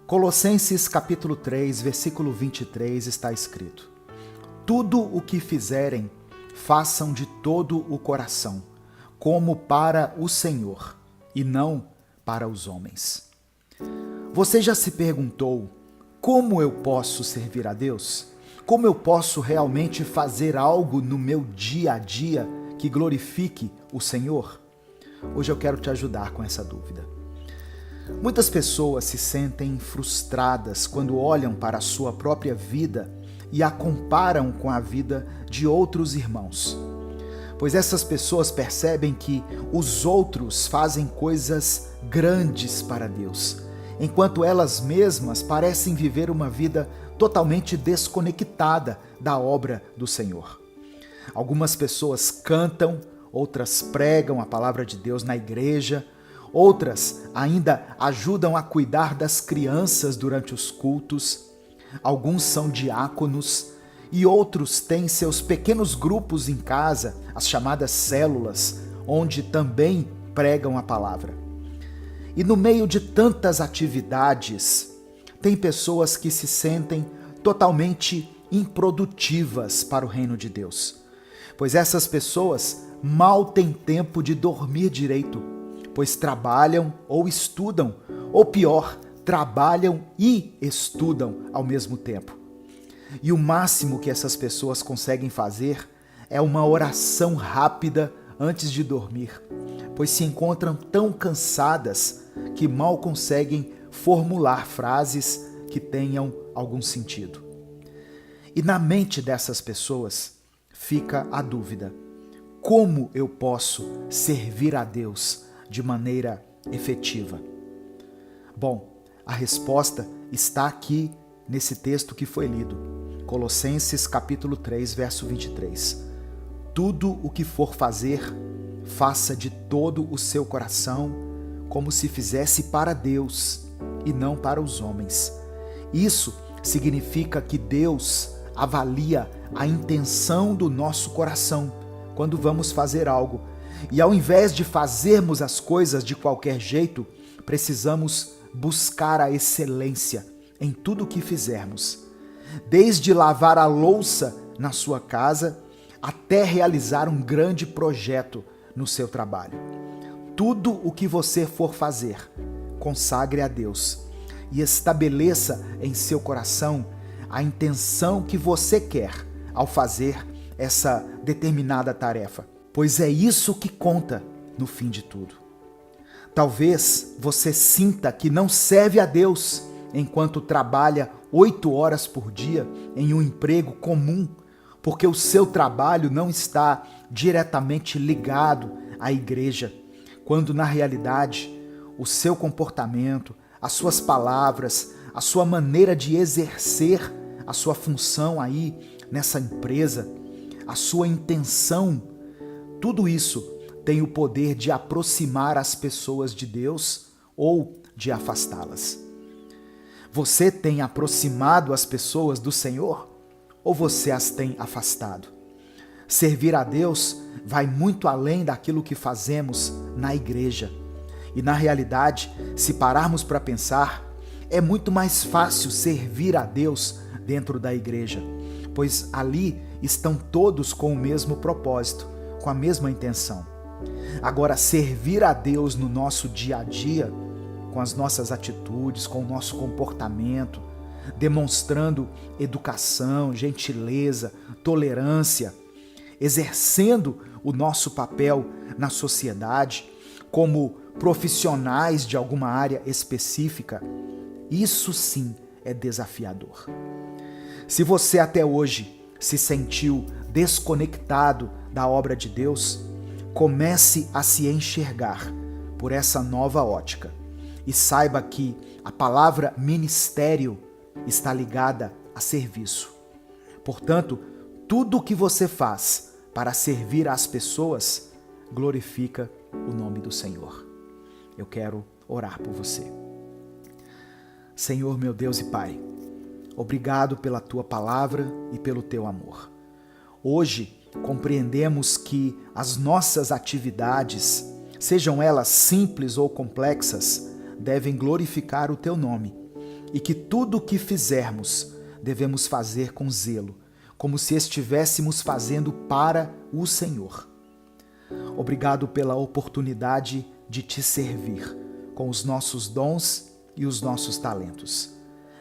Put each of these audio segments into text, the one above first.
Colossenses capítulo 3, versículo 23 está escrito: Tudo o que fizerem, façam de todo o coração, como para o Senhor, e não para os homens. Você já se perguntou, como eu posso servir a Deus? Como eu posso realmente fazer algo no meu dia a dia que glorifique o Senhor? Hoje eu quero te ajudar com essa dúvida. Muitas pessoas se sentem frustradas quando olham para a sua própria vida e a comparam com a vida de outros irmãos, pois essas pessoas percebem que os outros fazem coisas grandes para Deus, enquanto elas mesmas parecem viver uma vida totalmente desconectada da obra do Senhor. Algumas pessoas cantam, outras pregam a palavra de Deus na igreja, outras ainda ajudam a cuidar das crianças durante os cultos, alguns são diáconos e outros têm seus pequenos grupos em casa, as chamadas células, onde também pregam a palavra. E no meio de tantas atividades, tem pessoas que se sentem totalmente improdutivas para o reino de Deus, pois essas pessoas mal têm tempo de dormir direito, pois trabalham ou estudam, ou pior, trabalham e estudam ao mesmo tempo. E o máximo que essas pessoas conseguem fazer é uma oração rápida antes de dormir, pois se encontram tão cansadas que mal conseguem formular frases que tenham algum sentido. E na mente dessas pessoas fica a dúvida: como eu posso servir a Deus de maneira efetiva? Bom, a resposta está aqui nesse texto que foi lido, Colossenses capítulo 3, verso 23. Tudo o que for fazer, faça de todo o seu coração, como se fizesse para Deus e não para os homens. Isso significa que Deus avalia a intenção do nosso coração quando vamos fazer algo. E ao invés de fazermos as coisas de qualquer jeito, precisamos buscar a excelência em tudo o que fizermos. Desde lavar a louça na sua casa, até realizar um grande projeto no seu trabalho. Tudo o que você for fazer, consagre a Deus e estabeleça em seu coração a intenção que você quer ao fazer essa determinada tarefa, pois é isso que conta no fim de tudo. Talvez você sinta que não serve a Deus enquanto trabalha 8 horas por dia em um emprego comum, porque o seu trabalho não está diretamente ligado à igreja, quando na realidade o seu comportamento, as suas palavras, a sua maneira de exercer a sua função aí nessa empresa, a sua intenção, tudo isso tem o poder de aproximar as pessoas de Deus ou de afastá-las. Você tem aproximado as pessoas do Senhor ou você as tem afastado? Servir a Deus vai muito além daquilo que fazemos na igreja. E na realidade, se pararmos para pensar, é muito mais fácil servir a Deus dentro da igreja, pois ali estão todos com o mesmo propósito, com a mesma intenção. Agora, servir a Deus no nosso dia a dia, com as nossas atitudes, com o nosso comportamento, demonstrando educação, gentileza, tolerância, exercendo o nosso papel na sociedade, como profissionais de alguma área específica, isso sim é desafiador. Se você até hoje se sentiu desconectado da obra de Deus, comece a se enxergar por essa nova ótica e saiba que a palavra ministério está ligada a serviço. Portanto, tudo o que você faz para servir às pessoas glorifica o nome do Senhor. Eu quero orar por você. Senhor, meu Deus e Pai, obrigado pela Tua palavra e pelo Teu amor. Hoje compreendemos que as nossas atividades, sejam elas simples ou complexas, devem glorificar o Teu nome e que tudo o que fizermos devemos fazer com zelo, como se estivéssemos fazendo para o Senhor. Obrigado pela oportunidade de te servir com os nossos dons e os nossos talentos.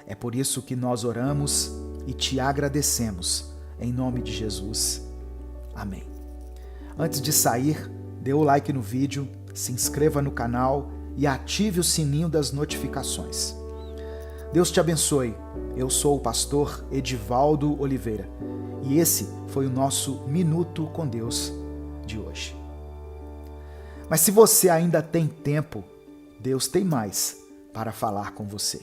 É por isso que nós oramos e te agradecemos, em nome de Jesus. Amém. Antes de sair, dê o like no vídeo, se inscreva no canal e ative o sininho das notificações. Deus te abençoe. Eu sou o pastor Edivaldo Oliveira e esse foi o nosso Minuto com Deus de hoje. Mas se você ainda tem tempo, Deus tem mais para falar com você.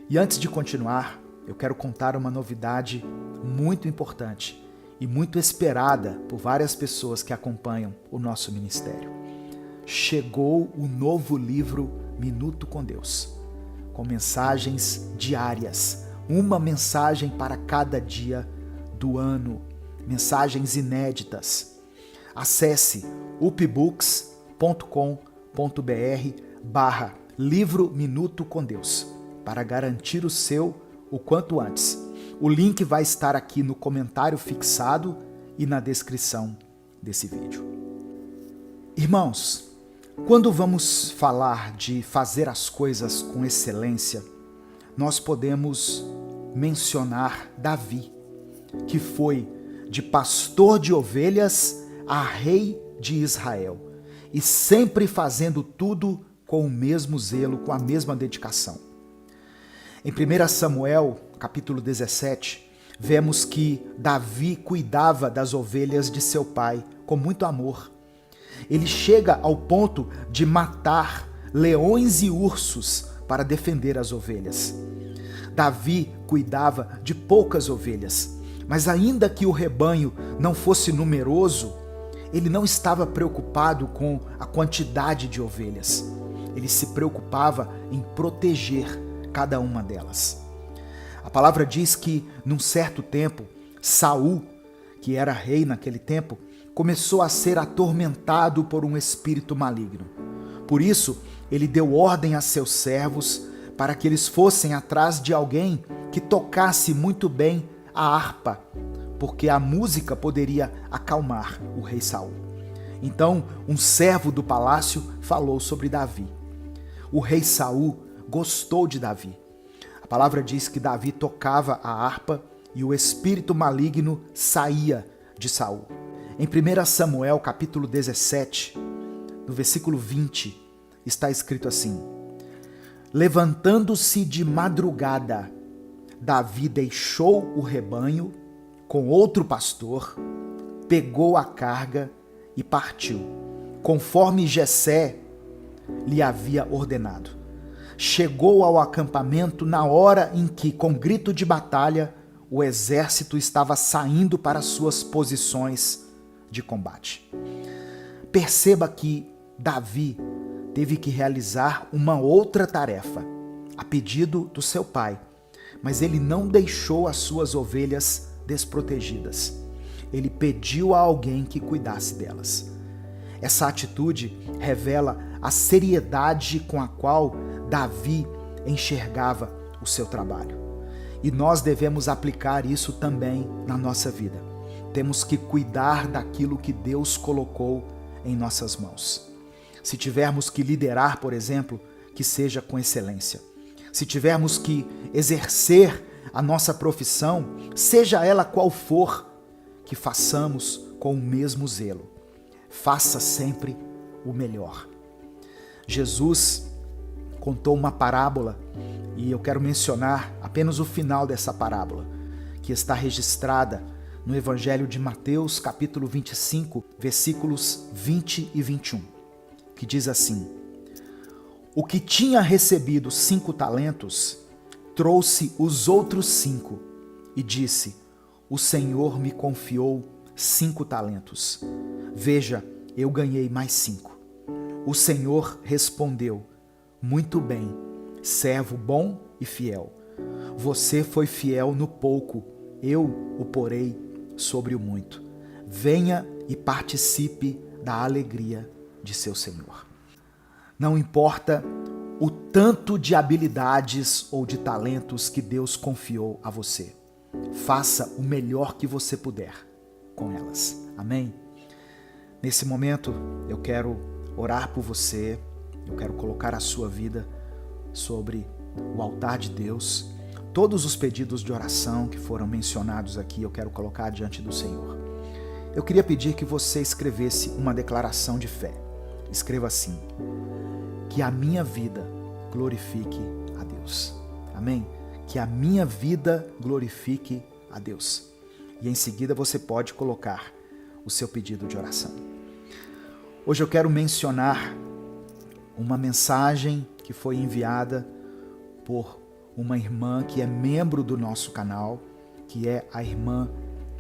E antes de continuar, eu quero contar uma novidade muito importante e muito esperada por várias pessoas que acompanham o nosso ministério. Chegou o novo livro Minuto com Deus, com mensagens diárias, uma mensagem para cada dia do ano, mensagens inéditas. Acesse upbooks.com.br/livro Minuto com Deus para garantir o seu o quanto antes. O link vai estar aqui no comentário fixado e na descrição desse vídeo. Irmãos, quando vamos falar de fazer as coisas com excelência, nós podemos mencionar Davi, que foi de pastor de ovelhas a rei de Israel, e sempre fazendo tudo com o mesmo zelo, com a mesma dedicação. Em 1 Samuel, capítulo 17, vemos que Davi cuidava das ovelhas de seu pai com muito amor. Ele chega ao ponto de matar leões e ursos para defender as ovelhas. Davi cuidava de poucas ovelhas, mas ainda que o rebanho não fosse numeroso, ele não estava preocupado com a quantidade de ovelhas. Ele se preocupava em proteger cada uma delas. A palavra diz que, num certo tempo, Saul, que era rei naquele tempo, começou a ser atormentado por um espírito maligno. Por isso, ele deu ordem a seus servos para que eles fossem atrás de alguém que tocasse muito bem a harpa, porque a música poderia acalmar o rei Saul. Então, um servo do palácio falou sobre Davi. O rei Saul gostou de Davi. A palavra diz que Davi tocava a harpa e o espírito maligno saía de Saul. Em 1 Samuel, capítulo 17, no versículo 20, está escrito assim: levantando-se de madrugada, Davi deixou o rebanho com outro pastor, pegou a carga e partiu, conforme Jessé lhe havia ordenado. Chegou ao acampamento na hora em que, com grito de batalha, o exército estava saindo para suas posições de combate. Perceba que Davi teve que realizar uma outra tarefa, a pedido do seu pai, mas ele não deixou as suas ovelhas desprotegidas. Ele pediu a alguém que cuidasse delas. Essa atitude revela a seriedade com a qual Davi enxergava o seu trabalho. E nós devemos aplicar isso também na nossa vida. Temos que cuidar daquilo que Deus colocou em nossas mãos. Se tivermos que liderar, por exemplo, que seja com excelência. Se tivermos que exercer a nossa profissão, seja ela qual for, que façamos com o mesmo zelo. Faça sempre o melhor. Jesus contou uma parábola e eu quero mencionar apenas o final dessa parábola, que está registrada no Evangelho de Mateus, capítulo 25, versículos 20 e 21, que diz assim: o que tinha recebido 5 talentos, trouxe os outros 5 e disse: o Senhor me confiou 5 talentos. Veja, eu ganhei mais 5. O Senhor respondeu: muito bem, servo bom e fiel. Você foi fiel no pouco, eu o porei sobre o muito. Venha e participe da alegria de seu Senhor. Não importa o tanto de habilidades ou de talentos que Deus confiou a você. Faça o melhor que você puder com elas. Amém? Nesse momento, eu quero orar por você, eu quero colocar a sua vida sobre o altar de Deus. Todos os pedidos de oração que foram mencionados aqui, eu quero colocar diante do Senhor. Eu queria pedir que você escrevesse uma declaração de fé. Escreva assim: que a minha vida glorifique a Deus. Amém? Que a minha vida glorifique a Deus. E em seguida você pode colocar o seu pedido de oração. Hoje eu quero mencionar uma mensagem que foi enviada por uma irmã que é membro do nosso canal, que é a irmã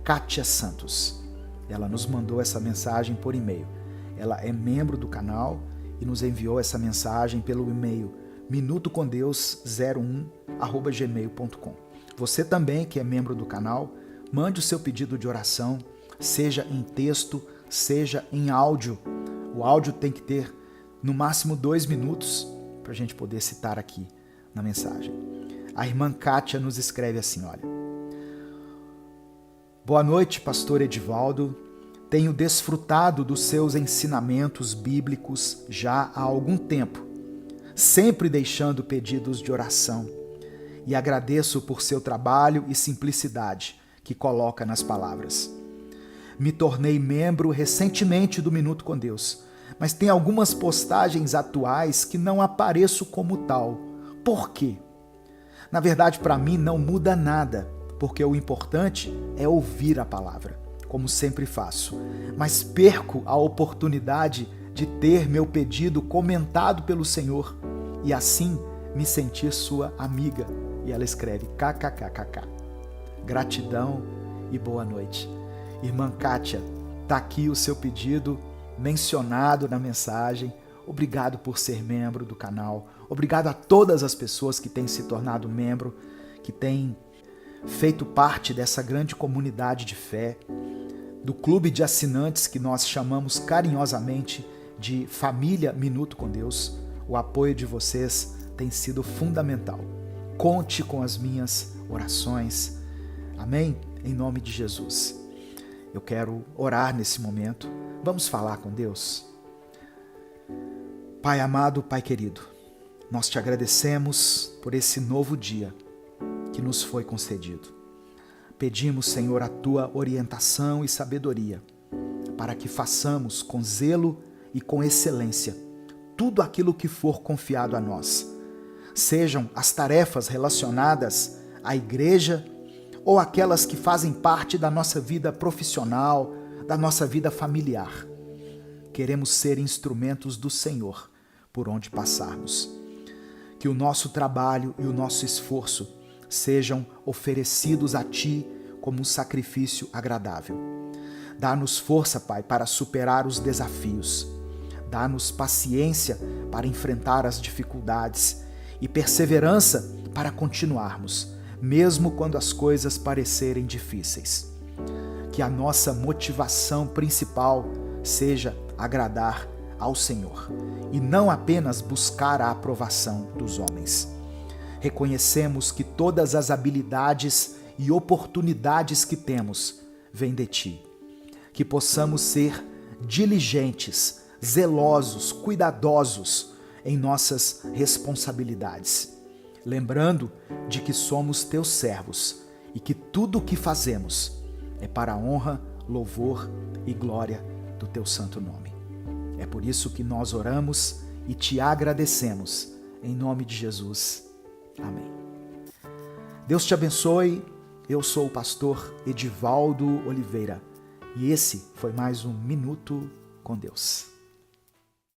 Kátia Santos. Ela nos mandou essa mensagem por e-mail. Ela é membro do canal e nos enviou essa mensagem pelo e-mail minutocondeus01@gmail.com. Você também que é membro do canal, mande o seu pedido de oração, seja em texto, seja em áudio. O áudio tem que ter no máximo 2 minutos para a gente poder citar aqui na mensagem. A irmã Kátia nos escreve assim, olha: boa noite, pastor Edivaldo. Tenho desfrutado dos seus ensinamentos bíblicos já há algum tempo, sempre deixando pedidos de oração, e agradeço por seu trabalho e simplicidade que coloca nas palavras. Me tornei membro recentemente do Minuto com Deus, mas tem algumas postagens atuais que não apareço como tal. Por quê? Na verdade, para mim não muda nada, porque o importante é ouvir a palavra, como sempre faço, mas perco a oportunidade de ter meu pedido comentado pelo Senhor e assim me sentir sua amiga. E ela escreve kkkk. Gratidão e boa noite. Irmã Kátia, tá aqui o seu pedido mencionado na mensagem. Obrigado por ser membro do canal. Obrigado a todas as pessoas que têm se tornado membro, que têm feito parte dessa grande comunidade de fé, do clube de assinantes que nós chamamos carinhosamente de Família Minuto com Deus. O apoio de vocês tem sido fundamental. Conte com as minhas orações. Amém? Em nome de Jesus. Eu quero orar nesse momento. Vamos falar com Deus? Pai amado, Pai querido, nós te agradecemos por esse novo dia que nos foi concedido. Pedimos, Senhor, a tua orientação e sabedoria para que façamos com zelo e com excelência tudo aquilo que for confiado a nós. Sejam as tarefas relacionadas à igreja ou aquelas que fazem parte da nossa vida profissional, da nossa vida familiar. Queremos ser instrumentos do Senhor por onde passarmos. Que o nosso trabalho e o nosso esforço sejam oferecidos a Ti como um sacrifício agradável. Dá-nos força, Pai, para superar os desafios. Dá-nos paciência para enfrentar as dificuldades e perseverança para continuarmos, mesmo quando as coisas parecerem difíceis. Que a nossa motivação principal seja agradar ao Senhor e não apenas buscar a aprovação dos homens. Reconhecemos que todas as habilidades e oportunidades que temos vêm de Ti. Que possamos ser diligentes, zelosos, cuidadosos em nossas responsabilidades, lembrando de que somos Teus servos e que tudo o que fazemos é para a honra, louvor e glória do Teu santo nome. É por isso que nós oramos e Te agradecemos, em nome de Jesus. Amém. Deus te abençoe. Eu sou o pastor Edivaldo Oliveira e esse foi mais um Minuto com Deus.